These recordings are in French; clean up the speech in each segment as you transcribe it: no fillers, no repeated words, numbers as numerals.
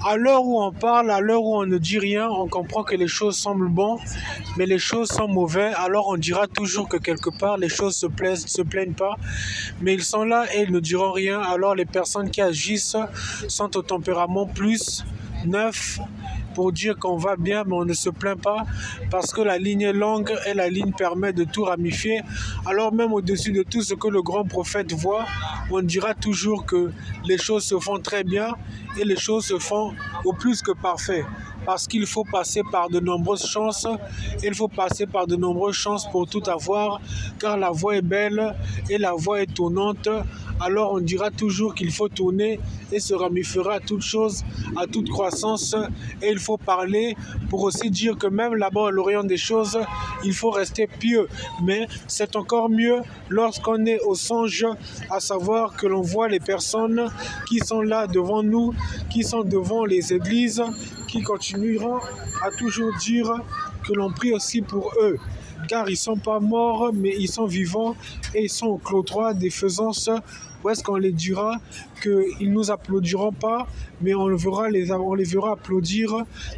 À l'heure où on parle, à l'heure où on ne dit rien, on comprend que les choses semblent bonnes, mais les choses sont mauvaises. Alors on dira toujours que quelque part les choses se plaignent pas, mais ils sont là et ils ne diront rien. Alors les personnes qui agissent sont au tempérament plus neuf pour dire qu'on va bien, mais on ne se plaint pas parce que la ligne est longue et la ligne permet de tout ramifier. Alors même au-dessus de tout ce que le grand prophète voit, on dira toujours que les choses se font très bien et les choses se font au plus que parfait. Parce qu'il faut passer par de nombreuses chances, il faut passer par de nombreuses chances pour tout avoir, car la voie est belle et la voie est tournante. Alors on dira toujours qu'il faut tourner et se ramifiera à toute chose, à toute croissance. Et il faut parler pour aussi dire que même là-bas à l'orient des choses, il faut rester pieux. Mais c'est encore mieux lorsqu'on est au songe, à savoir que l'on voit les personnes qui sont là devant nous, qui sont devant les églises, qui continueront à toujours dire que l'on prie aussi pour eux. Car ils ne sont pas morts, mais ils sont vivants et ils sont au clos des faisances. Où est-ce qu'on les dira qu'ils ne nous applaudiront pas, mais on les verra applaudir.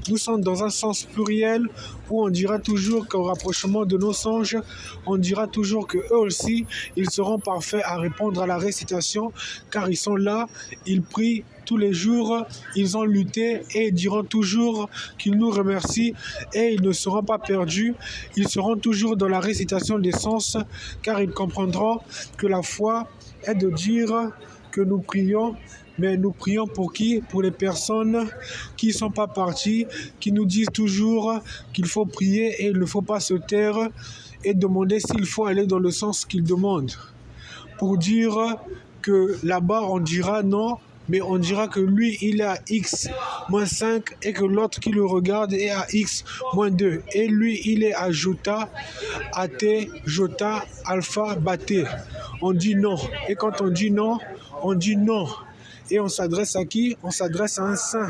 Nous sommes dans un sens pluriel où on dira toujours qu'au rapprochement de nos songes, on dira toujours qu'eux aussi, ils seront parfaits à répondre à la récitation, car ils sont là, ils prient tous les jours, ils ont lutté et ils diront toujours qu'ils nous remercient et ils ne seront pas perdus. Ils seront toujours dans la récitation des sens, car ils comprendront que la foi est de dire que nous prions, mais nous prions pour qui? Pour les personnes qui ne sont pas parties, qui nous disent toujours qu'il faut prier et il ne faut pas se taire et demander s'il faut aller dans le sens qu'ils demandent. Pour dire que là-bas on dira non, mais on dira que lui, il est à X-5 et que l'autre qui le regarde est à X-2. Et lui, il est à Jota, AT, Jota, Alpha, Baté. On dit non. Et quand on dit non, on dit non. Et on s'adresse à qui? On s'adresse à un saint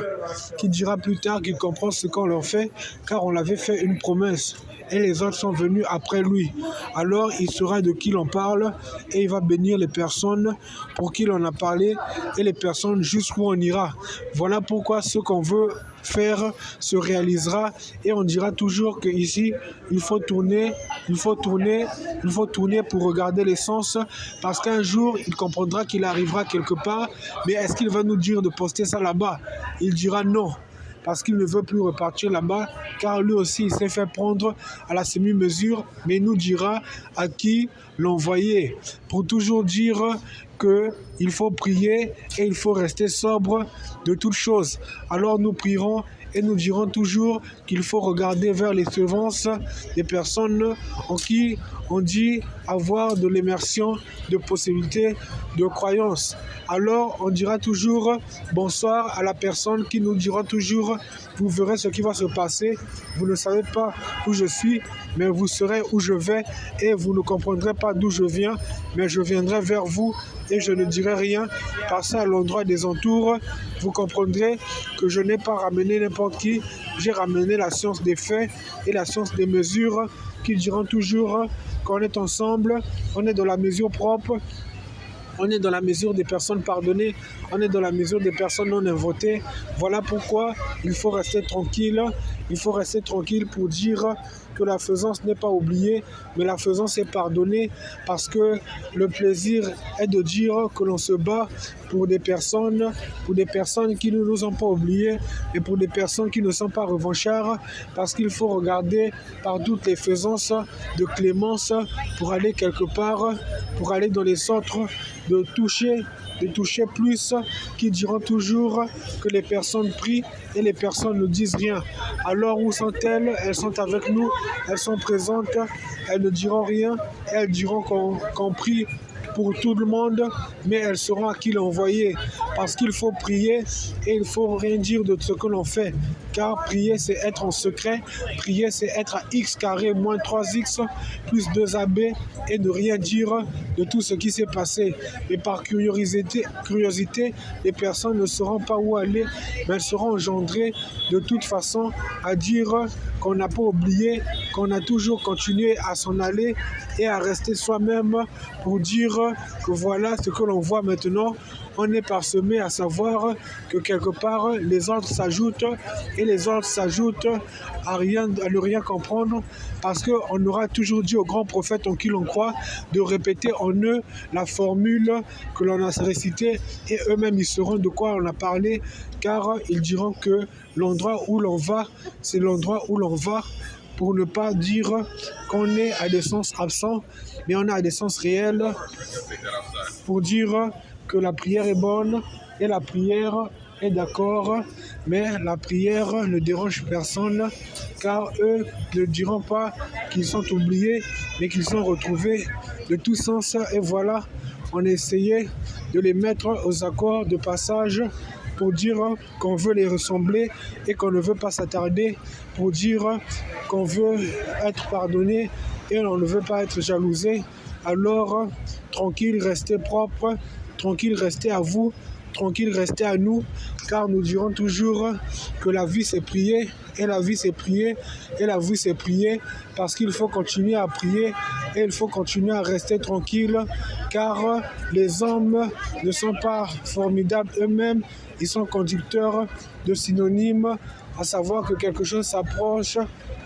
qui dira plus tard qu'il comprend ce qu'on leur fait, car on l'avait fait une promesse. Et les autres sont venus après lui. Alors il saura de qui l'on parle et il va bénir les personnes pour qui l'on a parlé et les personnes jusqu'où on ira. Voilà pourquoi ce qu'on veut faire se réalisera et on dira toujours qu'ici il faut tourner pour regarder l'essence parce qu'un jour il comprendra qu'il arrivera quelque part, mais est-ce qu'il va nous dire de poster ça là-bas? Il dira non. Parce qu'il ne veut plus repartir là-bas, car lui aussi il s'est fait prendre à la semi-mesure, mais il nous dira à qui l'envoyer, pour toujours dire qu'il faut prier et il faut rester sobre de toutes choses. Alors nous prierons et nous dirons toujours qu'il faut regarder vers les semences des personnes en qui on dit avoir de l'immersion, de possibilités, de croyances. Alors on dira toujours bonsoir à la personne qui nous dira toujours vous verrez ce qui va se passer, vous ne savez pas où je suis, mais vous saurez où je vais et vous ne comprendrez pas d'où je viens, mais je viendrai vers vous et je ne dirai rien. Passez à l'endroit des entours, vous comprendrez que je n'ai pas ramené n'importe qui, j'ai ramené la science des faits et la science des mesures qui diront toujours qu'on est ensemble, on est dans la mesure propre, on est dans la mesure des personnes pardonnées, on est dans la mesure des personnes non invotées. Voilà pourquoi il faut rester tranquille, pour dire que la faisance n'est pas oubliée, mais la faisance est pardonnée parce que le plaisir est de dire que l'on se bat pour des personnes qui ne nous ont pas oubliés et pour des personnes qui ne sont pas revanchards parce qu'il faut regarder par toutes les faisances de clémence pour aller quelque part, pour aller dans les centres de toucher plus, qui diront toujours que les personnes prient et les personnes ne disent rien. Alors où sont-elles? Elles sont avec nous, elles sont présentes, elles ne diront rien, elles diront qu'on prie pour tout le monde, mais elles sauront à qui l'envoyer, parce qu'il faut prier et il ne faut rien dire de ce que l'on fait, car prier c'est être en secret, prier c'est être à x carré moins 3x plus 2ab et ne rien dire de tout ce qui s'est passé. Et par curiosité, les personnes ne sauront pas où aller, mais elles seront engendrées de toute façon à dire qu'on n'a pas oublié, qu'on a toujours continué à s'en aller et à rester soi-même pour dire que voilà ce que l'on voit maintenant. On est parsemé à savoir que quelque part les ordres s'ajoutent et les ordres s'ajoutent à ne rien comprendre, parce qu'on aura toujours dit aux grands prophètes en qui l'on croit de répéter en eux la formule que l'on a récitée, et eux-mêmes ils sauront de quoi on a parlé, car ils diront que l'endroit où l'on va, c'est l'endroit où l'on va, pour ne pas dire qu'on est à des sens absents, mais on a des sens réels, pour dire que la prière est bonne et la prière est d'accord, mais la prière ne dérange personne, car eux ne diront pas qu'ils sont oubliés, mais qu'ils sont retrouvés de tous sens. Et voilà, on a essayé de les mettre aux accords de passage pour dire qu'on veut les ressembler et qu'on ne veut pas s'attarder, pour dire qu'on veut être pardonné et on ne veut pas être jalousé. Alors, tranquille, restez propre, tranquille, restez à vous, tranquille, restez à nous, car nous dirons toujours que la vie c'est prier, et la vie c'est prier, et la vie c'est prier, parce qu'il faut continuer à prier, et il faut continuer à rester tranquille, car les hommes ne sont pas formidables eux-mêmes, ils sont conducteurs de synonymes, à savoir que quelque chose s'approche,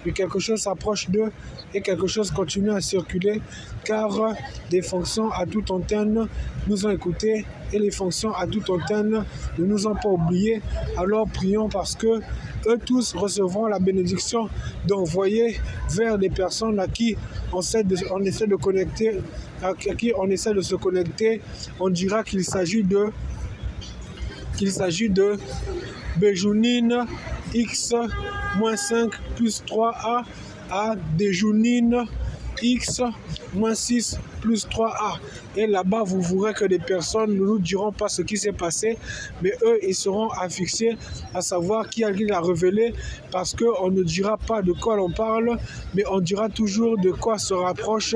que quelque chose s'approche d'eux, et quelque chose continue à circuler, car des fonctions à toute antenne nous ont écoutés, et les fonctions à toute antenne ne nous ont pas oubliés. Alors prions, parce que eux tous recevront la bénédiction d'envoyer vers des personnes à qui on essaie de connecter, à qui on essaie de se connecter. On dira qu'il s'agit de Béjounine x-5 plus 3a à Déjounine x-6 plus 3a. Et là-bas, vous verrez que les personnes ne nous diront pas ce qui s'est passé, mais eux, ils seront affixés à savoir qui l'a révélé, parce qu'on ne dira pas de quoi l'on parle, mais on dira toujours de quoi se rapproche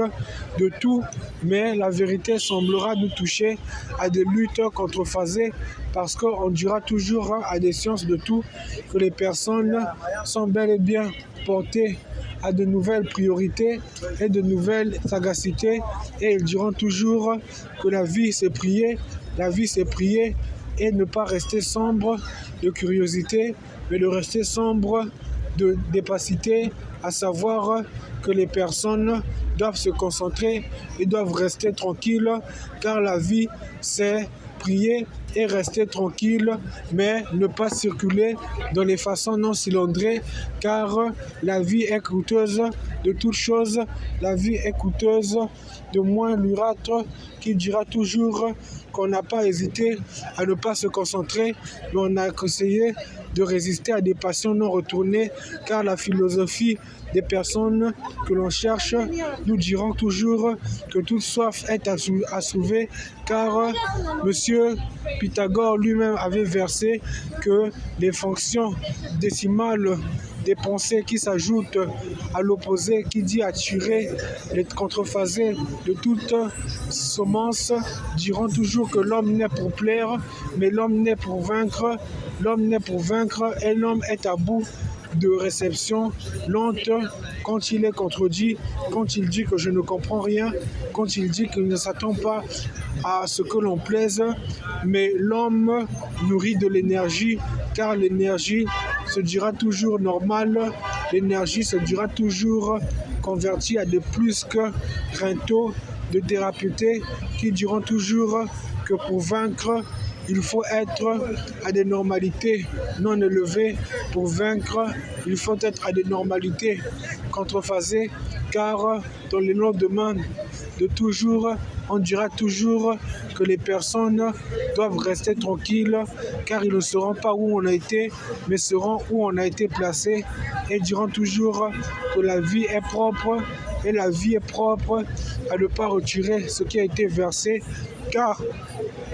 de tout. Mais la vérité semblera nous toucher à des luttes contrephasées, parce qu'on dira toujours à des sciences de tout que les personnes sont bel et bien portées à de nouvelles priorités et de nouvelles sagacités, et ils diront toujours que la vie c'est prier, la vie c'est prier, et ne pas rester sombre de curiosité, mais de rester sombre de d'épacité, à savoir que les personnes doivent se concentrer et doivent rester tranquilles, car la vie c'est prier et rester tranquille, mais ne pas circuler dans les façons non cylindrées, car la vie est coûteuse de toutes choses, la vie est coûteuse de moins l'urâtre, qui dira toujours qu'on n'a pas hésité à ne pas se concentrer, mais on a essayé de résister à des passions non retournées, car la philosophie des personnes que l'on cherche nous diront toujours que toute soif est à soulever, car Monsieur Pythagore lui-même avait versé que les fonctions décimales des pensées qui s'ajoutent à l'opposé, qui dit attirer les contrephasés de toute semence, diront toujours que l'homme naît pour plaire, mais l'homme naît pour vaincre, l'homme naît pour vaincre, et l'homme est à bout de réception lente quand il est contredit, quand il dit que je ne comprends rien, quand il dit qu'il ne s'attend pas à ce que l'on plaise, mais l'homme nourrit de l'énergie, car l'énergie se dira toujours normale, l'énergie se dira toujours convertie à des plus que rinto de thérapeutes qui diront toujours que pour vaincre, il faut être à des normalités non élevées. Pour vaincre, il faut être à des normalités contrephasées, car dans le lendemain de toujours, on dira toujours que les personnes doivent rester tranquilles car ils ne sauront pas où on a été, mais sauront où on a été placé et diront toujours que la vie est propre et la vie est propre à ne pas retirer ce qui a été versé car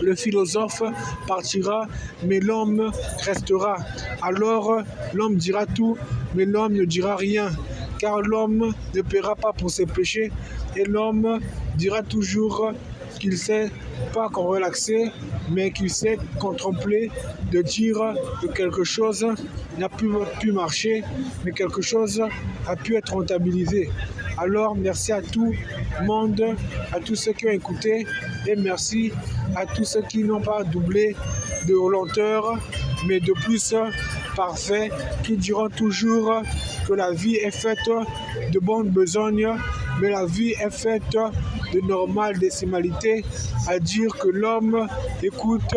le philosophe partira, mais l'homme restera. Alors l'homme dira tout, mais l'homme ne dira rien, car l'homme ne paiera pas pour ses péchés, et l'homme dira toujours qu'il sait pas qu'on relaxer, mais qu'il sait contempler, de dire que quelque chose n'a pu marcher, mais quelque chose a pu être rentabilisé. Alors merci à tout le monde, à tous ceux qui ont écouté, et merci à tous ceux qui n'ont pas doublé de lenteur, mais de plus parfait, qui diront toujours que la vie est faite de bonnes besognes, mais la vie est faite de normale décimalité, à dire que l'homme écoute,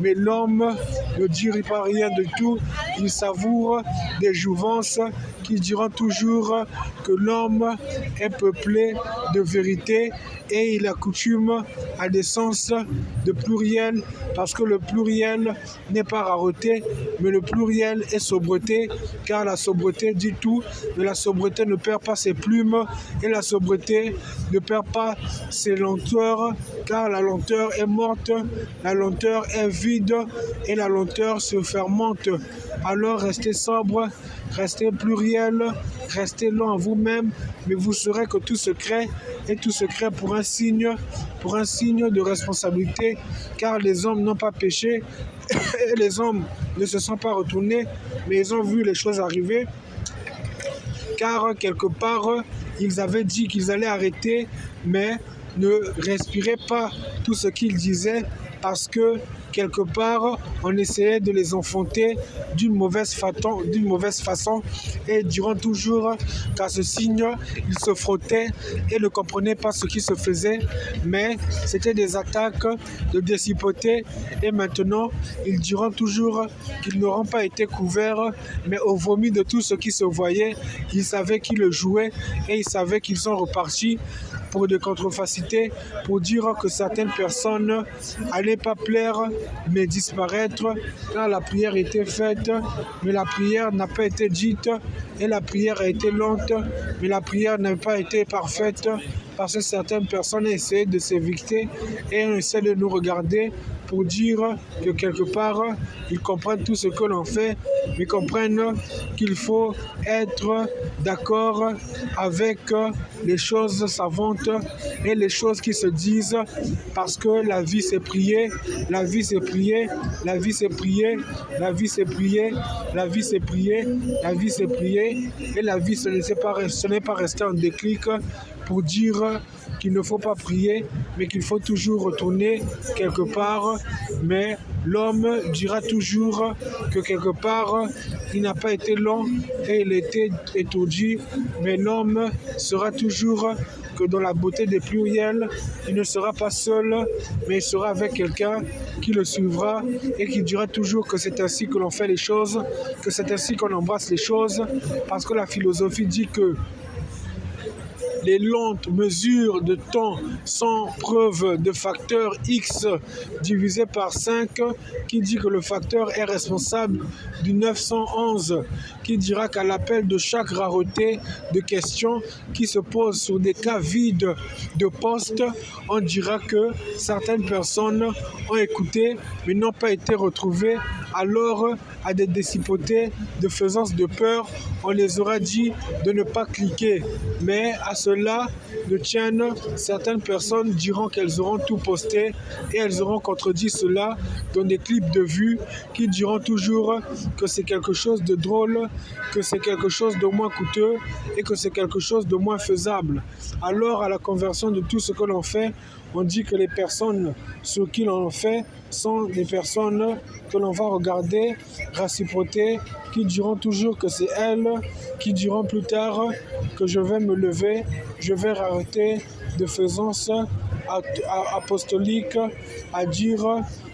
mais l'homme ne dit pas rien de tout, il savoure des jouvences, qui diront toujours que l'homme est peuplé de vérité et il accoutume à des sens de pluriel parce que le pluriel n'est pas rareté, mais le pluriel est sobriété, car la sobriété dit tout, mais la sobriété ne perd pas ses plumes et la sobriété ne perd pas ses lenteurs, car la lenteur est morte, la lenteur est vide et la lenteur se fermente. Alors restez sobre, restez pluriel, restez lent en vous-même, mais vous saurez que tout se crée et tout se crée pour un signe de responsabilité, car les hommes n'ont pas péché et les hommes ne se sont pas retournés, mais ils ont vu les choses arriver, car quelque part, ils avaient dit qu'ils allaient arrêter, mais ne respiraient pas tout ce qu'ils disaient, parce que quelque part, on essayait de les enfanter d'une mauvaise façon et diront toujours qu'à ce signe, ils se frottaient et ne comprenaient pas ce qui se faisait, mais c'était des attaques de décipoté et maintenant, ils diront toujours qu'ils n'auront pas été couverts, mais au vomi de tout ce qui se voyait, ils savaient qui le jouait et ils savaient qu'ils sont repartis pour des contrefacités, pour dire que certaines personnes n'allaient pas plaire, mais disparaître, car la prière était faite, mais la prière n'a pas été dite, et la prière a été lente, mais la prière n'a pas été parfaite, parce que certaines personnes ont essayé de s'évicter et ont essayé de nous regarder pour dire que quelque part, ils comprennent tout ce que l'on fait, mais comprennent qu'il faut être d'accord avec les choses savantes et les choses qui se disent, parce que la vie c'est prier, la vie c'est prier, la vie c'est prier, la vie c'est prier, la vie c'est prier, la vie c'est prier, et la vie ce n'est pas rester en déclic pour dire qu'il ne faut pas prier, mais qu'il faut toujours retourner quelque part. Mais l'homme dira toujours que quelque part, il n'a pas été long et il était étourdi, mais l'homme sera toujours que dans la beauté des pluriels, il ne sera pas seul, mais il sera avec quelqu'un qui le suivra et qui dira toujours que c'est ainsi que l'on fait les choses, que c'est ainsi qu'on embrasse les choses, parce que la philosophie dit que les lentes mesures de temps sans preuve de facteur X divisé par 5, qui dit que le facteur est responsable du 911, qui dira qu'à l'appel de chaque rareté de questions qui se posent sur des cas vides de poste, on dira que certaines personnes ont écouté mais n'ont pas été retrouvées. Alors, à des décipotés de faisance de peur, on les aura dit de ne pas cliquer. Mais à cela ne tiennent, certaines personnes diront qu'elles auront tout posté et elles auront contredit cela dans des clips de vues qui diront toujours que c'est quelque chose de drôle, que c'est quelque chose de moins coûteux et que c'est quelque chose de moins faisable. Alors, à la conversion de tout ce que l'on fait, on dit que les personnes sur qui l'on fait sont des personnes que l'on va regarder, réciproquer, qui diront toujours que c'est elles, qui diront plus tard que je vais me lever, je vais arrêter de faisance apostolique à dire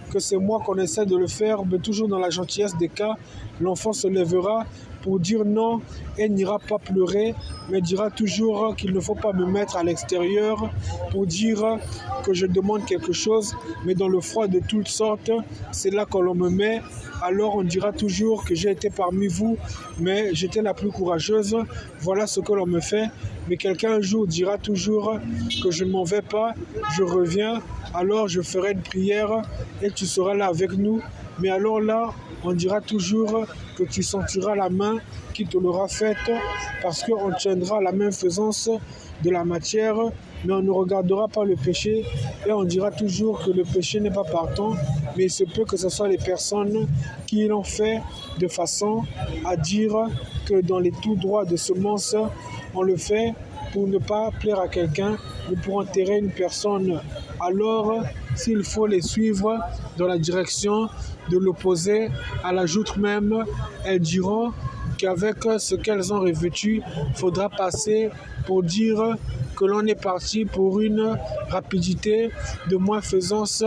que c'est moi qu'on essaie de le faire, mais toujours dans la gentillesse des cas, l'enfant se lèvera pour dire non, elle n'ira pas pleurer, mais dira toujours qu'il ne faut pas me mettre à l'extérieur pour dire que je demande quelque chose, mais dans le froid de toutes sortes, c'est là que l'on me met. Alors on dira toujours que j'ai été parmi vous, mais j'étais la plus courageuse. Voilà ce que l'on me fait. Mais quelqu'un un jour dira toujours que je ne m'en vais pas, je reviens, alors je ferai une prière et tu seras là avec nous. Mais alors là, on dira toujours que tu sentiras la main qui te l'aura faite, parce qu'on tiendra la même faisance de la matière, mais on ne regardera pas le péché et on dira toujours que le péché n'est pas partant, mais il se peut que ce soit les personnes qui l'ont fait de façon à dire que dans les tout droits de semences, on le fait pour ne pas plaire à quelqu'un, mais pour enterrer une personne. Alors, s'il faut les suivre dans la direction de l'opposé, à la joute même, elles diront qu'avec ce qu'elles ont revêtu, il faudra passer pour dire que l'on est parti pour une rapidité de moins-faisance,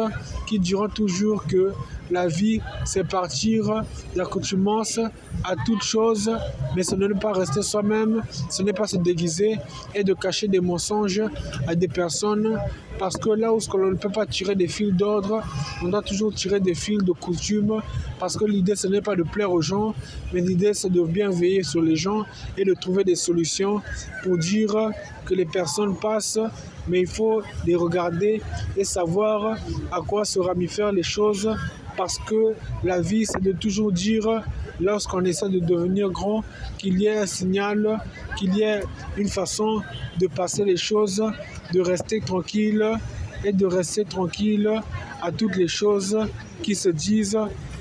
qui diront toujours que la vie, c'est partir d'accoutumance à toute chose, mais ce n'est pas rester soi-même, ce n'est pas se déguiser et de cacher des mensonges à des personnes, parce que là où l'on ne peut pas tirer des fils d'ordre, on doit toujours tirer des fils de coutume, parce que l'idée, ce n'est pas de plaire aux gens, mais l'idée, c'est de bien veiller sur les gens et de trouver des solutions pour dire que les personnes passent, mais il faut les regarder et savoir à quoi se ramifèrent les choses, parce que la vie, c'est de toujours dire, lorsqu'on essaie de devenir grand, qu'il y ait un signal, qu'il y ait une façon de passer les choses, de rester tranquille et de rester tranquille à toutes les choses qui se disent,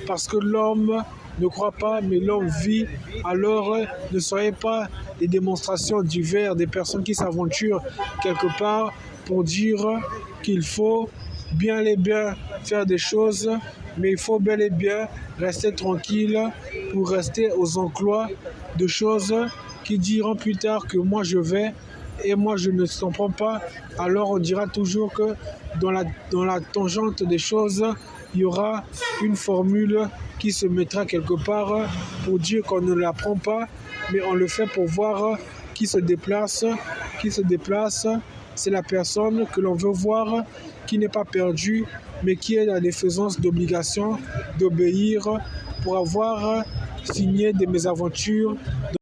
parce que l'homme ne croit pas, mais l'homme vit. Alors, ne soyez pas des démonstrations diverses, des personnes qui s'aventurent quelque part pour dire qu'il faut bien et bien faire des choses, mais il faut bel et bien rester tranquille pour rester aux enclos de choses qui diront plus tard que moi je vais et moi je ne comprends pas. Alors on dira toujours que dans la tangente des choses, il y aura une formule qui se mettra quelque part pour dire qu'on ne l'apprend pas, mais on le fait pour voir qui se déplace. Qui se déplace, c'est la personne que l'on veut voir, qui n'est pas perdue, mais qui est dans l'effaisance d'obligation d'obéir pour avoir signé des mésaventures